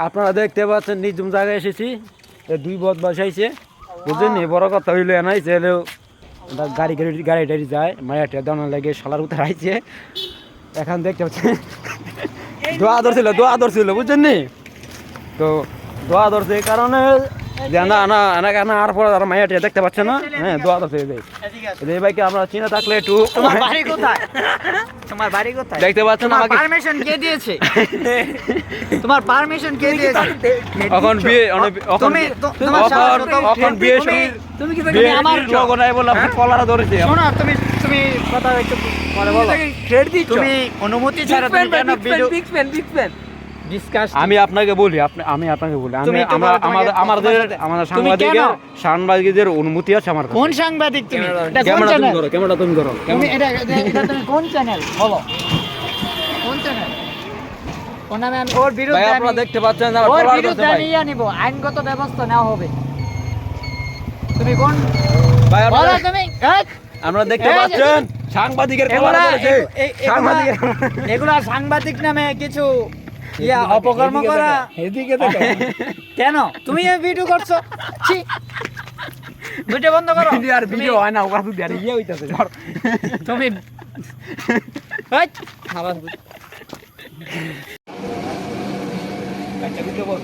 আপনারা দেখতে পাচ্ছেন নিজুম জায়গায় এসেছি, দুই বদমাশ আইছে বুঝলেন। বড় কথা হইলো এনাইছে গাড়ি টাড়ি যায় মায়াটা দানা লাগে শালার উত্তর আইছে। এখন দেখতে পাচ্ছেন দোয়া ধরছিল বুঝছেন নি। তো দোয়া ধরছে এই কারণে আর পরে আর মায়াটা দেখতে পাচ্ছে না। হ্যাঁ দোয়া ধরছে এই ভাইকে আমরা চিনে থাকলে একটু তোমার বাড়ি কোথায় দেখতে পাচ্ছেন আমাকে পারমিশন কে দিয়েছে? তোমার পারমিশন কে দিয়েছে? এখন বিয়ে তুমি এখন বিয়ে তুমি কি বিয়ে আমার লোক নাই বলে আপনি কলারা ধরেছে। শোনো তুমি কথা একটু পরে বলো। তুমি অনুমতি ছাড়া তুমি কেন ভিডিও ডিসকাস? আমি আপনাকে বলি আমাদের সাংবাদিকদের অনুমতি আছে আমার কাছে। কোন সাংবাদিক তুমি? এটা কোন ক্যামেরা তুমি চ্যানেল? করো, ক্যামেরা তুমি করো। তুমি এটা তুমি কোন চ্যানেল বলো? কোন চ্যানেল? কোন নামে আমি ওর ভাই বিরুদ্ধে আপনারা দেখতে পাচ্ছেন আমার ওর কলার বিরুদ্ধে ধরছে ভাই। নিয়ে নিব, আইনগত ব্যবস্থা নেওয়া হবে। তুমি কোন ভাই বলো তুমি? আমরা দেখতে পাচ্ছেন সাংবাদিকের কলার ধরেছে। সাংবাদিকের এগুলা সাংবাদিক নামে কিছু অপকর্ম করা। এদিকে দেখো কেন তুমি এই ভিডিও করছো? ছি, ভিডিও বন্ধ করো। আর ভিডিও হয় না ওরা শুধু আর ইয়ে হইতাছে ধর। তুমি আচ্ছা বুঝতে বল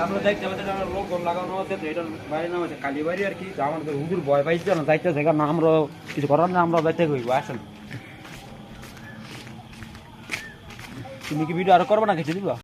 আমরা দেখতে পাচ্ছেন আমরা লোক লাগানো আছে, এটা বাইরে নাম আছে কালীবাড়ি আর কি। আমাদের হুজুর ভয় পাইছে না যাইতেছে, কারণ আমরা কিছু করার না, আমরা যাইতে হইব। আসেন তুমি কি ভিডিও আরো করবে না, কিছু দিবা?